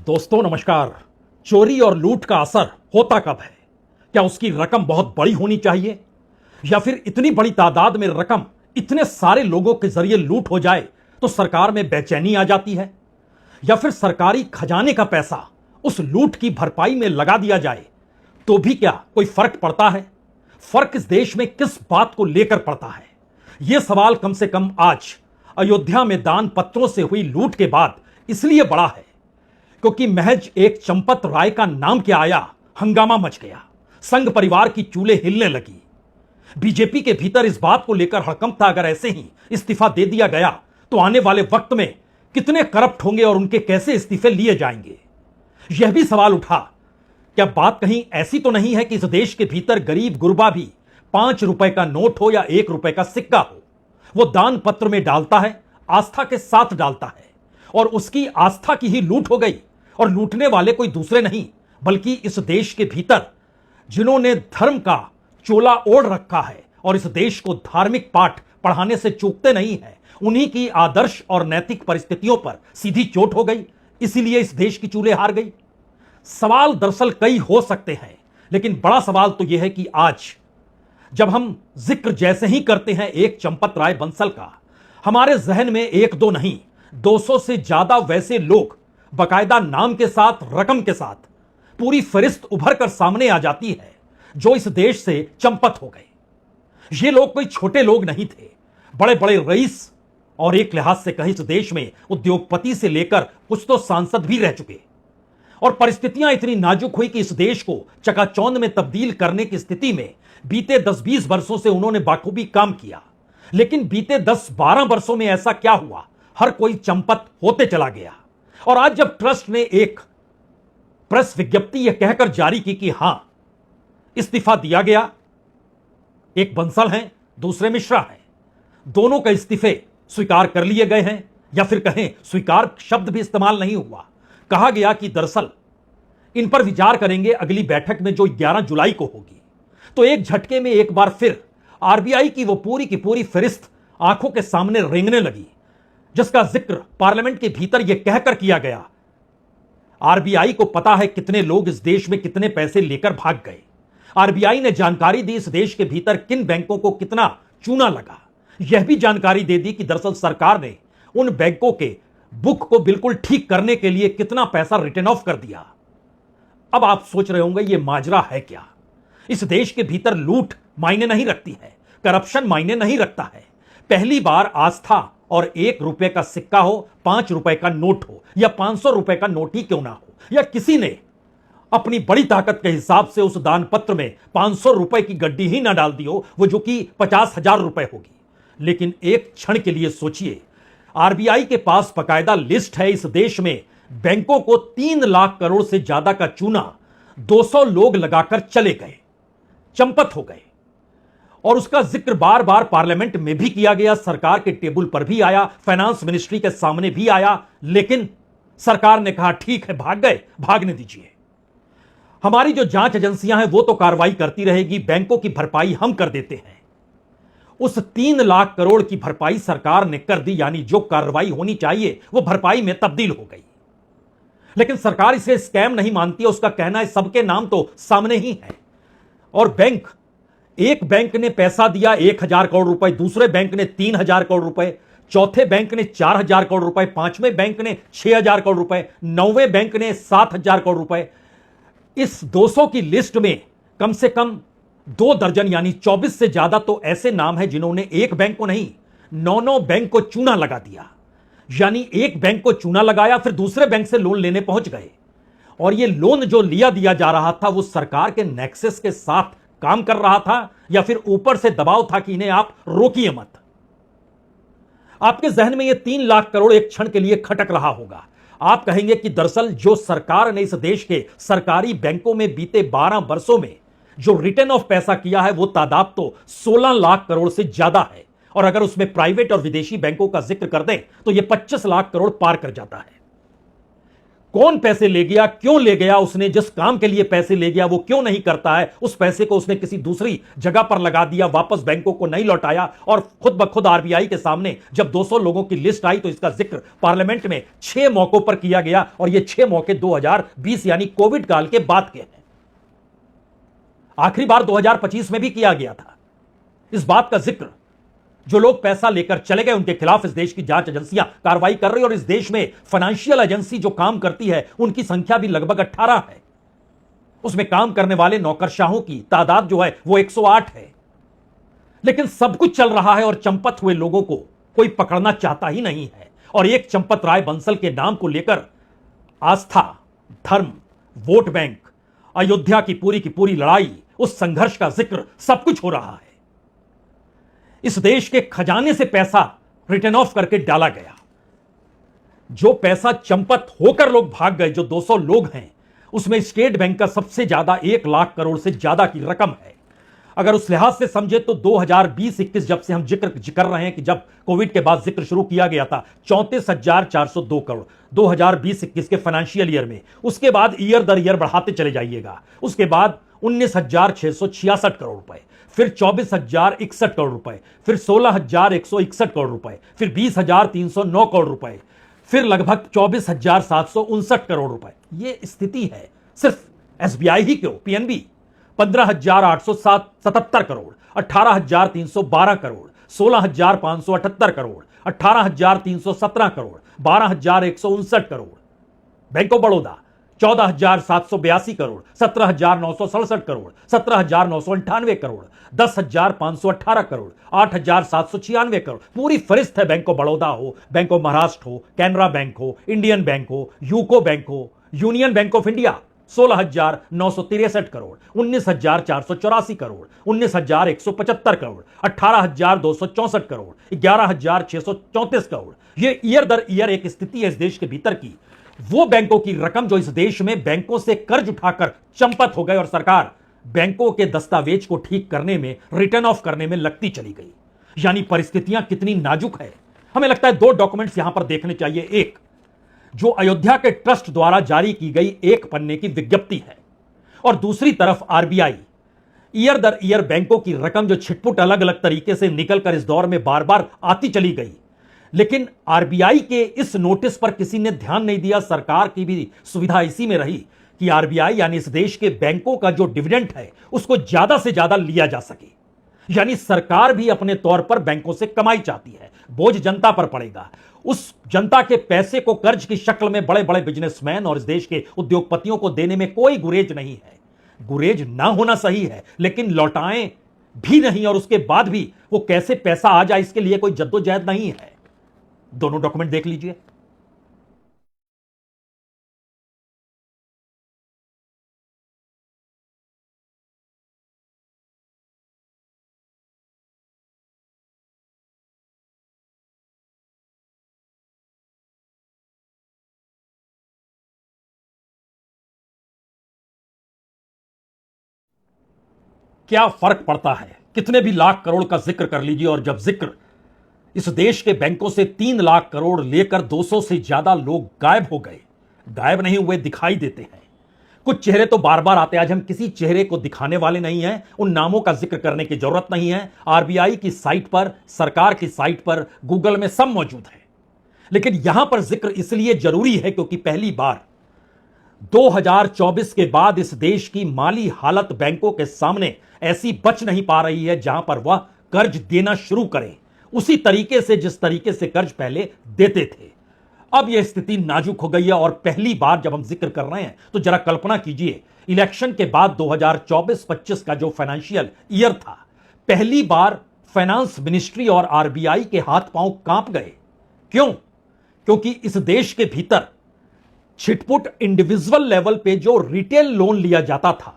दोस्तों नमस्कार। चोरी और लूट का असर होता कब है? क्या उसकी रकम बहुत बड़ी होनी चाहिए, या फिर इतनी बड़ी तादाद में रकम इतने सारे लोगों के जरिए लूट हो जाए तो सरकार में बेचैनी आ जाती है, या फिर सरकारी खजाने का पैसा उस लूट की भरपाई में लगा दिया जाए तो भी क्या कोई फर्क पड़ता है? फर्क इस देश में किस बात को लेकर पड़ता है? यह सवाल कम से कम आज अयोध्या में दान पत्रों से हुई लूट के बाद इसलिए बड़ा है क्योंकि महज एक चंपत राय का नाम क्या आया, हंगामा मच गया। संघ परिवार की चूल्हे हिलने लगी। बीजेपी के भीतर इस बात को लेकर हड़कंप था, अगर ऐसे ही इस्तीफा दे दिया गया तो आने वाले वक्त में कितने करप्ट होंगे और उनके कैसे इस्तीफे लिए जाएंगे। यह भी सवाल उठा, क्या बात कहीं ऐसी तो नहीं है कि इस देश के भीतर गरीब गुरबा भी 5 रुपए का नोट हो या 1 रुपए का सिक्का हो, वो दान पत्र में डालता है, आस्था के साथ डालता है, और उसकी आस्था की ही लूट हो गई। और लूटने वाले कोई दूसरे नहीं बल्कि इस देश के भीतर जिन्होंने धर्म का चोला ओढ़ रखा है और इस देश को धार्मिक पाठ पढ़ाने से चूकते नहीं है, उन्हीं की आदर्श और नैतिक परिस्थितियों पर सीधी चोट हो गई। इसीलिए इस देश की चूल्हे हार गई। सवाल दरअसल कई हो सकते हैं, लेकिन बड़ा सवाल तो यह है कि आज जब हम जिक्र जैसे ही करते हैं एक चंपत राय बंसल का, हमारे जहन में एक दो नहीं 200 से ज्यादा वैसे लोग बकायदा नाम के साथ, रकम के साथ पूरी फहरिस्त उभर कर सामने आ जाती है जो इस देश से चंपत हो गए। ये लोग कोई छोटे लोग नहीं थे, बड़े बड़े रईस, और एक लिहाज से कहीं इस देश में उद्योगपति से लेकर कुछ तो सांसद भी रह चुके। और परिस्थितियां इतनी नाजुक हुई कि इस देश को चकाचौंध में तब्दील करने की स्थिति में बीते 10-20 वर्षों से उन्होंने बाखूबी काम किया। लेकिन बीते 10-12 वर्षों में ऐसा क्या हुआ, हर कोई चंपत होते चला गया। और आज जब ट्रस्ट ने एक प्रेस विज्ञप्ति यह कहकर जारी की कि हां इस्तीफा दिया गया, एक बंसल हैं, दूसरे मिश्रा हैं, दोनों के इस्तीफे स्वीकार कर लिए गए हैं, या फिर कहें स्वीकार शब्द भी इस्तेमाल नहीं हुआ, कहा गया कि दरअसल इन पर विचार करेंगे अगली बैठक में जो 11 जुलाई को होगी। तो एक झटके में एक बार फिर आरबीआई की वो पूरी की पूरी फहरिस्त आंखों के सामने रेंगने लगी, जिसका जिक्र पार्लियामेंट के भीतर यह कहकर किया गया, आरबीआई को पता है कितने लोग इस देश में कितने पैसे लेकर भाग गए। आरबीआई ने जानकारी दी इस देश के भीतर किन बैंकों को कितना चूना लगा। यह भी जानकारी दे दी कि दरअसल सरकार ने उन बैंकों के बुक को बिल्कुल ठीक करने के लिए कितना पैसा रिटर्न ऑफ कर दिया। अब आप सोच रहे होंगे यह माजरा है क्या? इस देश के भीतर लूट मायने नहीं रखती है, करप्शन मायने नहीं रखता है। पहली बार आस्था और 1 रुपए का सिक्का हो, 5 रुपए का नोट हो, या 500 रुपए का नोट ही क्यों ना हो, या किसी ने अपनी बड़ी ताकत के हिसाब से उस दान पत्र में 500 रुपए की गड्डी ही ना डाल दी हो, वो जो कि 50,000 रुपए होगी। लेकिन एक क्षण के लिए सोचिए, आरबीआई के पास बकायदा लिस्ट है इस देश में बैंकों को 3 लाख करोड़ से ज्यादा का चूना 200 लोग लगाकर चले गए, चंपत हो गए। और उसका जिक्र बार बार पार्लियामेंट में भी किया गया, सरकार के टेबल पर भी आया, फाइनेंस मिनिस्ट्री के सामने भी आया, लेकिन सरकार ने कहा ठीक है, भाग गए, भागने दीजिए, हमारी जो जांच एजेंसियां हैं वो तो कार्रवाई करती रहेगी, बैंकों की भरपाई हम कर देते हैं। उस 3 लाख करोड़ की भरपाई सरकार ने कर दी, यानी जो कार्रवाई होनी चाहिए वो भरपाई में तब्दील हो गई। लेकिन सरकार इसे स्कैम नहीं मानती है, उसका कहना है सबके नाम तो सामने ही है। और एक बैंक ने पैसा दिया 1,000 करोड़ रुपए, दूसरे बैंक ने 3,000 करोड़ रुपए, चौथे बैंक ने 4,000 करोड़ रुपए, पांचवें बैंक ने 6,000 करोड़ रुपए, 9वें बैंक ने 7,000 करोड़ रुपए। इस 200 की लिस्ट में कम से कम 2 दर्जन यानी 24 से ज्यादा तो ऐसे नाम हैं जिन्होंने एक बैंक को नहीं 9 बैंक को चूना लगा दिया। यानी एक बैंक को चूना लगाया, फिर दूसरे बैंक से लोन लेने पहुंच गए। और यह लोन जो दिया जा रहा था वो सरकार के नेक्सस के साथ काम कर रहा था, या फिर ऊपर से दबाव था कि इन्हें आप रोकिए मत। आपके जहन में यह 3 लाख करोड़ एक क्षण के लिए खटक रहा होगा। आप कहेंगे कि दरअसल जो सरकार ने इस देश के सरकारी बैंकों में बीते 12 वर्षों में जो रिटर्न ऑफ पैसा किया है वो तादाद तो 16 लाख करोड़ से ज्यादा है, और अगर उसमें प्राइवेट और विदेशी बैंकों का जिक्र कर दें तो यह 25 लाख करोड़ पार कर जाता है। कौन पैसे ले गया, क्यों ले गया, उसने जिस काम के लिए पैसे ले गया वो क्यों नहीं करता है, उस पैसे को उसने किसी दूसरी जगह पर लगा दिया, वापस बैंकों को नहीं लौटाया। और खुद ब खुद आरबीआई के सामने जब 200 लोगों की लिस्ट आई तो इसका जिक्र पार्लियामेंट में 6 मौकों पर किया गया, और ये 6 मौके 2020 यानी कोविड काल के बाद के हैं। आखिरी बार 2025 में भी किया गया था। इस बात का जिक्र, जो लोग पैसा लेकर चले गए उनके खिलाफ इस देश की जांच एजेंसियां कार्रवाई कर रही है, और इस देश में फाइनेंशियल एजेंसी जो काम करती है उनकी संख्या भी लगभग 18 है। उसमें काम करने वाले नौकरशाहों की तादाद जो है वो 108 है। लेकिन सब कुछ चल रहा है और चंपत हुए लोगों को कोई पकड़ना चाहता ही नहीं है। और एक चंपत राय बंसल के नाम को लेकर आस्था, धर्म, वोट बैंक, अयोध्या की पूरी लड़ाई, उस संघर्ष का जिक्र, सब कुछ हो रहा है। इस देश के खजाने से पैसा रिटर्न ऑफ करके डाला गया। जो पैसा चंपत होकर लोग भाग गए, जो 200 लोग हैं, उसमें स्टेट बैंक का सबसे ज्यादा 1 लाख करोड़ से ज्यादा की रकम है। अगर उस लिहाज से समझे तो 2020-21 जब से हम जिक्र कर रहे हैं कि जब कोविड के बाद जिक्र शुरू किया गया था, 34,402 करोड़ 2020-21 के फाइनेंशियल ईयर में। उसके बाद ईयर दर ईयर बढ़ाते चले जाइएगा। उसके बाद 19,666 करोड़ रुपए, फिर 24,061 करोड़ रुपए, फिर 16,161 करोड़ रुपए, फिर 20,309 करोड़ रुपए, फिर लगभग 24,759 करोड़ रुपए। ये स्थिति है। सिर्फ एसबीआई ही क्यों, PNB 15,877 crore, 18,312 crore, 16,578 crore, 18,317 crore, 12,159 crore. Bank of Baroda 14,782 crore, 17,967 crore, 17,998 crore, 10,518 crore, 8,796 crore. पूरी फरिस्त है। बैंक ऑफ बड़ौदा हो, बैंक ऑफ महाराष्ट्र हो, कैनरा बैंक हो, इंडियन बैंक हो, यूको बैंक हो, union bank of India 16,963 crore, 19,484 crore, 19,175 crore, 18,264 crore, 11,634 crore. ये ईयर दर ईयर एक स्थिति है इस देश के भीतर की। वो बैंकों की रकम जो इस देश में बैंकों से कर्ज उठाकर चंपत हो गए, और सरकार बैंकों के दस्तावेज को ठीक करने में, रिटर्न ऑफ करने में लगती चली गई। यानी परिस्थितियां कितनी नाजुक है। हमें लगता है 2 डॉक्यूमेंट्स यहां पर देखने चाहिए। एक, जो अयोध्या के ट्रस्ट द्वारा जारी की गई 1 पन्ने की विज्ञप्ति है, और दूसरी तरफ आरबीआई ईयर दर ईयर बैंकों की रकम जो छिटपुट अलग अलग तरीके से निकलकर इस दौर में बार बार आती चली गई। लेकिन आरबीआई के इस नोटिस पर किसी ने ध्यान नहीं दिया। सरकार की भी सुविधा इसी में रही कि आरबीआई यानी इस देश के बैंकों का जो डिविडेंड है उसको ज्यादा से ज्यादा लिया जा सके। यानी सरकार भी अपने तौर पर बैंकों से कमाई चाहती है, बोझ जनता पर पड़ेगा। उस जनता के पैसे को कर्ज की शक्ल में बड़े बड़े बिजनेसमैन और इस देश के उद्योगपतियों को देने में कोई गुरेज नहीं है। गुरेज ना होना सही है, लेकिन लौटाएं भी नहीं, और उसके बाद भी वो कैसे पैसा आ जाए इसके लिए कोई जद्दोजहद नहीं है। दोनों डॉक्यूमेंट देख लीजिए। क्या फर्क पड़ता है, कितने भी लाख करोड़ का जिक्र कर लीजिए, और जब जिक्र इस देश के बैंकों से 3 लाख करोड़ लेकर 200 से ज्यादा लोग गायब हो गए, गायब नहीं हुए, दिखाई देते हैं। कुछ चेहरे तो बार बार आते हैं। आज हम किसी चेहरे को दिखाने वाले नहीं हैं, उन नामों का जिक्र करने की जरूरत नहीं है। आरबीआई की साइट पर, सरकार की साइट पर, गूगल में सब मौजूद है। लेकिन यहां पर जिक्र इसलिए जरूरी है क्योंकि पहली बार 2024 के बाद इस देश की माली हालत बैंकों के सामने ऐसी बच नहीं पा रही है जहां पर वह कर्ज देना शुरू करें उसी तरीके से जिस तरीके से कर्ज पहले देते थे। अब यह स्थिति नाजुक हो गई है, और पहली बार जब हम जिक्र कर रहे हैं तो जरा कल्पना कीजिए, इलेक्शन के बाद 2024-25 का जो फाइनेंशियल ईयर था, पहली बार फाइनेंस मिनिस्ट्री और आरबीआई के हाथ पांव कांप गए। क्यों? क्योंकि इस देश के भीतर छिटपुट इंडिविजुअल लेवल पे जो रिटेल लोन लिया जाता था,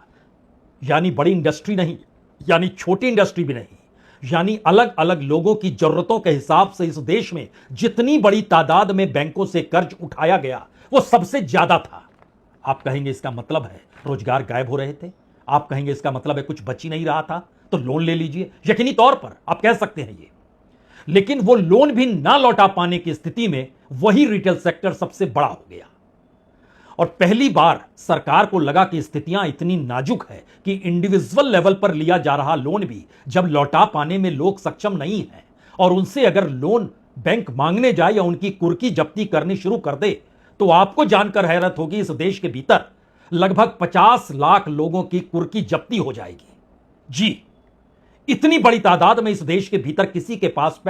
यानी बड़ी इंडस्ट्री नहीं, यानी छोटी इंडस्ट्री भी नहीं, यानी अलग अलग लोगों की जरूरतों के हिसाब से इस देश में जितनी बड़ी तादाद में बैंकों से कर्ज उठाया गया वो सबसे ज्यादा था। आप कहेंगे इसका मतलब है रोजगार गायब हो रहे थे, आप कहेंगे इसका मतलब है कुछ बच ही नहीं रहा था, तो लोन ले लीजिए। यकीनी तौर पर आप कह सकते हैं ये, लेकिन वो लोन भी ना लौटा पाने की स्थिति में वही रिटेल सेक्टर सबसे बड़ा हो गया। और पहली बार सरकार को लगा कि स्थितियां इतनी नाजुक है कि इंडिविजुअल लेवल पर लिया जा रहा लोन भी जब लौटा पाने में लोग सक्षम नहीं हैं और उनसे अगर लोन बैंक मांगने जाए या उनकी कुर्की जब्ती करनी शुरू कर दे, तो आपको जानकर हैरत होगी इस देश के भीतर लगभग 50 लाख लोगों की कुर्की जब्ती हो जाएगी। जी, इतनी बड़ी तादाद में इस देश के भीतर किसी के पास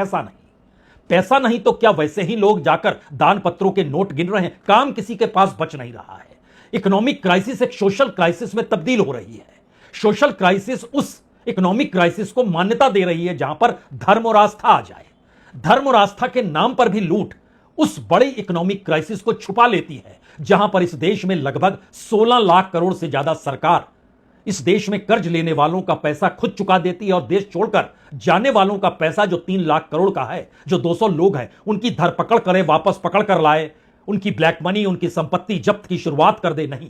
पैसा नहीं तो क्या वैसे ही लोग जाकर दान पत्रों के नोट गिन रहे हैं। काम किसी के पास बच नहीं रहा है। इकोनॉमिक क्राइसिस एक सोशल क्राइसिस में तब्दील हो रही है। सोशल क्राइसिस उस इकोनॉमिक क्राइसिस को मान्यता दे रही है जहां पर धर्म और आस्था आ जाए। धर्म और आस्था के नाम पर भी लूट उस बड़े इकोनॉमिक क्राइसिस को छुपा लेती है जहां पर इस देश में लगभग 16 लाख करोड़ से ज्यादा सरकार इस देश में कर्ज लेने वालों का पैसा खुद चुका देती है और देश छोड़कर जाने वालों का पैसा जो 3 लाख करोड़ का है, जो 200 लोग हैं, उनकी धरपकड़ करे, वापस पकड़ कर लाए, उनकी ब्लैक मनी, उनकी संपत्ति जब्त की शुरुआत कर दे। नहीं,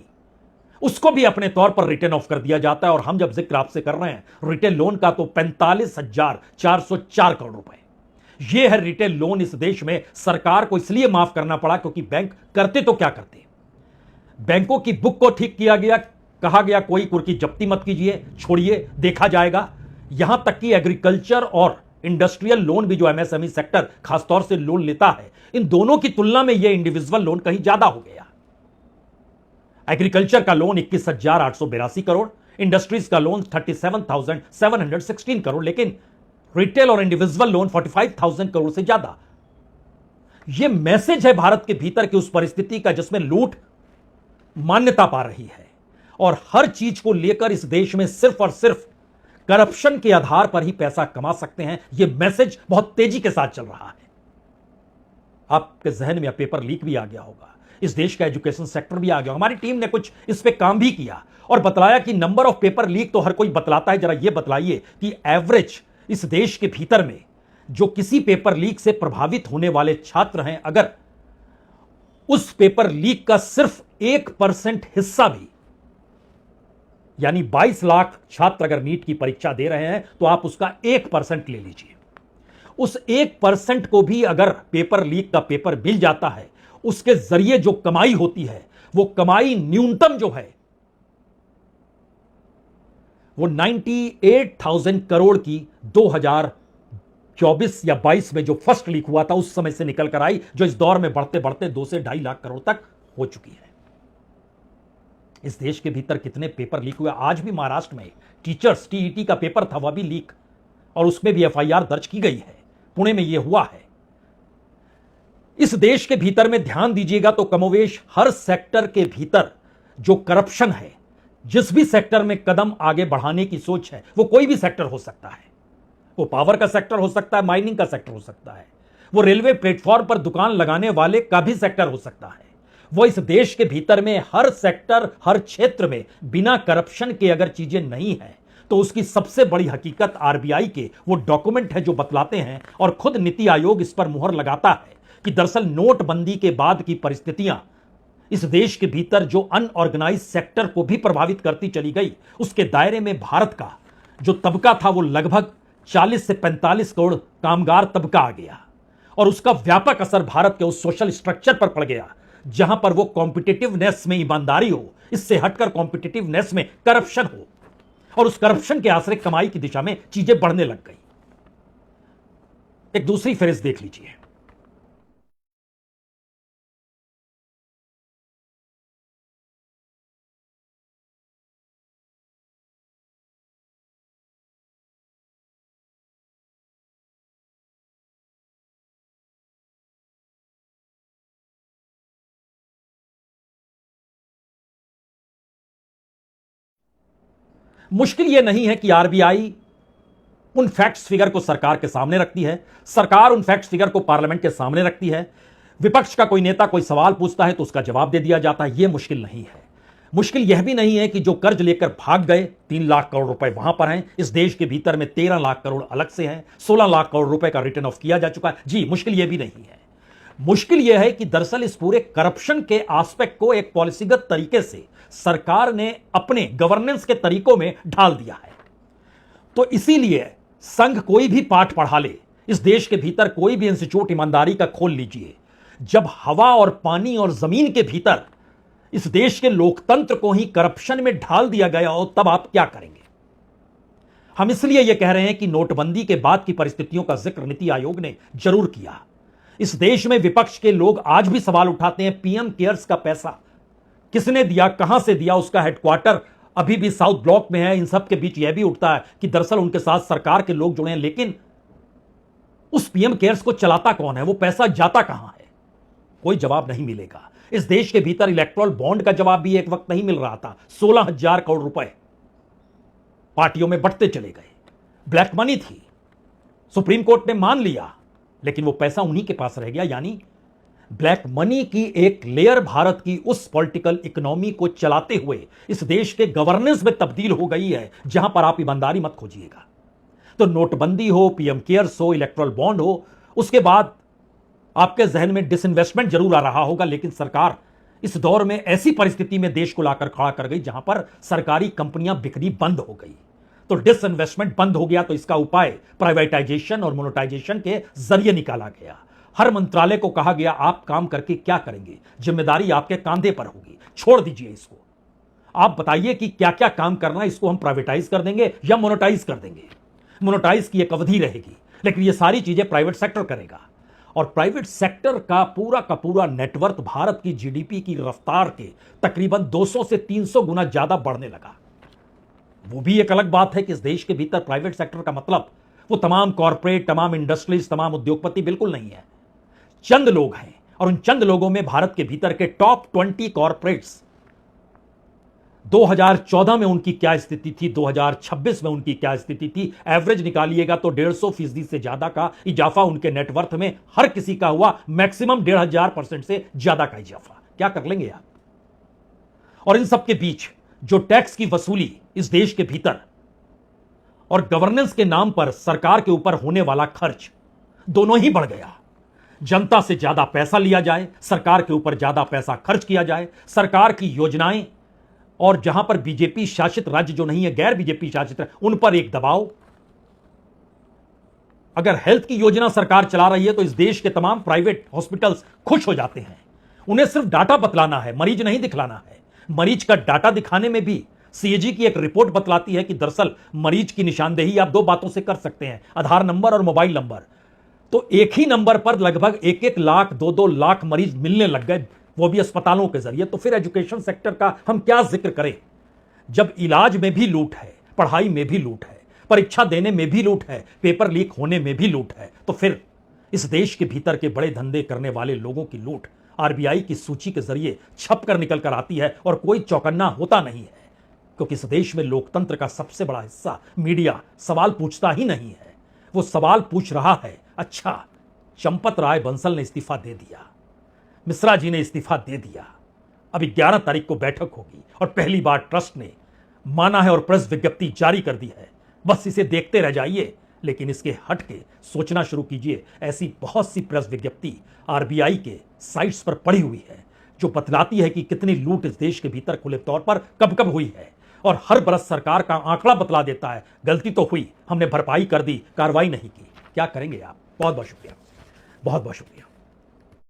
उसको भी अपने तौर पर रिटर्न ऑफ कर दिया जाता है। और हम जब जिक्र आपसे कर रहे हैं रिटेल लोन का, तो 45,404 करोड़ रुपए यह है रिटेल लोन। इस देश में सरकार को इसलिए माफ करना पड़ा क्योंकि बैंक करते तो क्या करते, बैंकों की बुक को ठीक किया गया, कहा गया कोई कुर्की जब्ती मत कीजिए, छोड़िए, देखा जाएगा। यहां तक कि एग्रीकल्चर और इंडस्ट्रियल लोन भी जो एमएसएमई सेक्टर खासतौर से लोन लेता है, इन दोनों की तुलना में यह इंडिविजुअल लोन कहीं ज्यादा हो गया। एग्रीकल्चर का लोन 21,882 करोड़, इंडस्ट्रीज का लोन 37,716 करोड़, लेकिन रिटेल और इंडिविजुअल लोन 45,000 करोड़ से ज्यादा। यह मैसेज है भारत के भीतर की उस परिस्थिति का जिसमें लूट मान्यता पा रही है और हर चीज को लेकर इस देश में सिर्फ और सिर्फ करप्शन के आधार पर ही पैसा कमा सकते हैं। यह मैसेज बहुत तेजी के साथ चल रहा है। आपके जहन में पेपर लीक भी आ गया होगा, इस देश का एजुकेशन सेक्टर भी आ गया। हमारी टीम ने कुछ इस पे काम भी किया और बतलाया कि नंबर ऑफ पेपर लीक तो हर कोई बतलाता है, जरा यह बतलाइए कि एवरेज इस देश के भीतर में जो किसी पेपर लीक से प्रभावित होने वाले छात्र हैं, अगर उस पेपर लीक का सिर्फ 1% हिस्सा भी, यानी 22 लाख छात्र अगर नीट की परीक्षा दे रहे हैं तो आप उसका 1% ले लीजिए, उस 1% को भी अगर पेपर लीक का पेपर मिल जाता है, उसके जरिए जो कमाई होती है, वो कमाई न्यूनतम जो है वो 98,000 करोड़ की 2024 या 22 में जो फर्स्ट लीक हुआ था उस समय से निकल कर आई, जो इस दौर में बढ़ते बढ़ते 2 से 2.5 लाख करोड़ तक हो चुकी है। इस देश के भीतर कितने पेपर लीक हुए। आज भी महाराष्ट्र में टीचर्स टीईटी का पेपर था, वह भी लीक, और उसमें भी एफआईआर दर्ज की गई है। पुणे में यह हुआ है। इस देश के भीतर में ध्यान दीजिएगा तो कमोवेश हर सेक्टर के भीतर जो करप्शन है, जिस भी सेक्टर में कदम आगे बढ़ाने की सोच है, वो कोई भी सेक्टर हो सकता है, वो पावर का सेक्टर हो सकता है, माइनिंग का सेक्टर हो सकता है, वो रेलवे प्लेटफॉर्म पर दुकान लगाने वाले का भी सेक्टर हो सकता है। वो इस देश के भीतर में हर सेक्टर, हर क्षेत्र में बिना करप्शन के अगर चीजें नहीं है तो उसकी सबसे बड़ी हकीकत आरबीआई के वो डॉक्यूमेंट है जो बतलाते हैं, और खुद नीति आयोग इस पर मुहर लगाता है कि दरअसल नोटबंदी के बाद की परिस्थितियां इस देश के भीतर जो अनऑर्गेनाइज सेक्टर को भी प्रभावित करती चली गई, उसके दायरे में भारत का जो तबका था वो लगभग 40 से 45 करोड़ कामगार तबका आ गया, और उसका व्यापक असर भारत के उस सोशल स्ट्रक्चर पर पड़ गया जहां पर वो कॉम्पिटिटिवनेस में ईमानदारी हो, इससे हटकर कॉम्पिटिटिवनेस में करप्शन हो, और उस करप्शन के आश्रय कमाई की दिशा में चीजें बढ़ने लग गई। एक दूसरी फेज देख लीजिए। मुश्किल यह नहीं है कि आरबीआई उन फैक्ट्स फिगर को सरकार के सामने रखती है, सरकार उन फैक्ट्स फिगर को पार्लियामेंट के सामने रखती है, विपक्ष का कोई नेता कोई सवाल पूछता है तो उसका जवाब दे दिया जाता है। यह मुश्किल नहीं है। मुश्किल यह भी नहीं है कि जो कर्ज लेकर भाग गए 3 लाख करोड़ रुपए वहां पर हैं, इस देश के भीतर में 13 लाख करोड़ अलग से हैं, 16 लाख करोड़ रुपए का रिटर्न ऑफ किया जा चुका है। जी, मुश्किल यह भी नहीं है। मुश्किल यह है कि दरअसल इस पूरे करप्शन के एस्पेक्ट को एक पॉलिसीगत तरीके से सरकार ने अपने गवर्नेंस के तरीकों में ढाल दिया है। तो इसीलिए संघ कोई भी पाठ पढ़ा ले, इस देश के भीतर कोई भी इंस्टीट्यूट ईमानदारी का खोल लीजिए, जब हवा और पानी और जमीन के भीतर इस देश के लोकतंत्र को ही करप्शन में ढाल दिया गया हो, तब आप क्या करेंगे? हम इसलिए यह कह रहे हैं कि नोटबंदी के बाद की परिस्थितियों का जिक्र नीति आयोग ने जरूर किया। इस देश में विपक्ष के लोग आज भी सवाल उठाते हैं, पीएम केयर्स का पैसा किसने दिया, कहां से दिया, उसका हेडक्वार्टर अभी भी साउथ ब्लॉक में है। इन सब के बीच यह भी उठता है कि दरअसल उनके साथ सरकार के लोग जुड़े हैं, लेकिन उस पीएम केयर्स को चलाता कौन है, वो पैसा जाता कहां है? कोई जवाब नहीं मिलेगा। इस देश के भीतर इलेक्टोरल बॉन्ड का जवाब भी एक वक्त नहीं मिल रहा था। 16,000 करोड़ रुपए पार्टियों में बढ़ते चले गए। ब्लैक मनी थी, सुप्रीम कोर्ट ने मान लिया, लेकिन वो पैसा उन्हीं के पास रह गया। यानी ब्लैक मनी की एक लेयर भारत की उस पॉलिटिकल इकोनॉमी को चलाते हुए इस देश के गवर्नेंस में तब्दील हो गई है, जहां पर आप ईमानदारी मत खोजिएगा। तो नोटबंदी हो, पीएम केयर्स हो, इलेक्टोरल बॉन्ड हो, उसके बाद आपके जहन में डिसइन्वेस्टमेंट जरूर आ रहा होगा, लेकिन सरकार इस दौर में ऐसी परिस्थिति में देश को लाकर खड़ा कर गई जहां पर सरकारी कंपनियां बिकनी बंद हो गई। तो डिसइन्वेस्टमेंट बंद हो गया, तो इसका उपाय प्राइवेटाइजेशन और मोनेटाइजेशन के जरिए निकाला गया। हर मंत्रालय को कहा गया, आप काम करके क्या करेंगे, जिम्मेदारी आपके कांधे पर होगी, छोड़ दीजिए इसको। आप बताइए कि क्या क्या काम करना है, इसको हम प्राइवेटाइज कर देंगे या मोनेटाइज कर देंगे। मोनेटाइज की एक अवधि रहेगी, लेकिन ये सारी चीजें प्राइवेट सेक्टर करेगा। और प्राइवेट सेक्टर का पूरा नेटवर्क भारत की जीडीपी की रफ्तार के तकरीबन 200 से 300 गुना ज्यादा बढ़ने लगा। वो भी एक अलग बात है कि इस देश के भीतर प्राइवेट सेक्टर का मतलब वो तमाम कॉर्पोरेट, तमाम इंडस्ट्रीज, तमाम उद्योगपति बिल्कुल नहीं है। चंद लोग हैं, और उन चंद लोगों में भारत के भीतर के टॉप 20 कॉर्पोरेट्स 2014 में उनकी क्या स्थिति थी, 2026 में उनकी क्या स्थिति थी, एवरेज निकालिएगा तो 150% से ज्यादा का इजाफा उनके नेटवर्थ में हर किसी का हुआ, मैक्सिमम 1500% से ज्यादा का इजाफा। क्या कर लेंगे आप? और इन सब के बीच जो टैक्स की वसूली इस देश के भीतर और गवर्नेंस के नाम पर सरकार के ऊपर होने वाला खर्च, दोनों ही बढ़ गया। जनता से ज्यादा पैसा लिया जाए, सरकार के ऊपर ज्यादा पैसा खर्च किया जाए, सरकार की योजनाएं और जहां पर बीजेपी शासित राज्य जो नहीं है, गैर बीजेपी शासित, उन पर एक दबाव। अगर हेल्थ की योजना सरकार चला रही है तो इस देश के तमाम प्राइवेट हॉस्पिटल्स खुश हो जाते हैं। उन्हें सिर्फ डाटा बतलाना है, मरीज नहीं दिखलाना है। मरीज का डाटा दिखाने में भी सीएजी की एक रिपोर्ट बतलाती है कि दरअसल मरीज की निशानदेही आप 2 बातों से कर सकते हैं, आधार नंबर और मोबाइल नंबर। तो एक ही नंबर पर लगभग 1-1 लाख, 2-2 लाख मरीज मिलने लग गए, वो भी अस्पतालों के जरिए। तो फिर एजुकेशन सेक्टर का हम क्या जिक्र करें, जब इलाज में भी लूट है, पढ़ाई में भी लूट है, परीक्षा देने में भी लूट है, पेपर लीक होने में भी लूट है। तो फिर इस देश के भीतर के बड़े धंधे करने वाले लोगों की लूट आरबीआई की सूची के जरिए छप कर निकल कर आती है, और कोई चौकन्ना होता नहीं है, क्योंकि इस देश में लोकतंत्र का सबसे बड़ा हिस्सा मीडिया सवाल पूछता ही नहीं है। वो सवाल पूछ रहा है, अच्छा चंपत राय बंसल ने इस्तीफा दे दिया, मिश्रा जी ने इस्तीफा दे दिया, अभी 11 तारीख को बैठक होगी और पहली बार ट्रस्ट ने माना है और प्रेस विज्ञप्ति जारी कर दी है, बस इसे देखते रह जाइए। लेकिन इसके हट के सोचना शुरू कीजिए। ऐसी बहुत सी प्रेस विज्ञप्ति आरबीआई के साइट्स पर पड़ी हुई है जो बतलाती है कि कितनी लूट इस देश के भीतर खुले तौर पर कब कब हुई है, और हर बरस सरकार का आंकड़ा बतला देता है, गलती तो हुई, हमने भरपाई कर दी, कार्रवाई नहीं की। क्या करेंगे आप? बहुत बहुत शुक्रिया, बहुत बहुत शुक्रिया।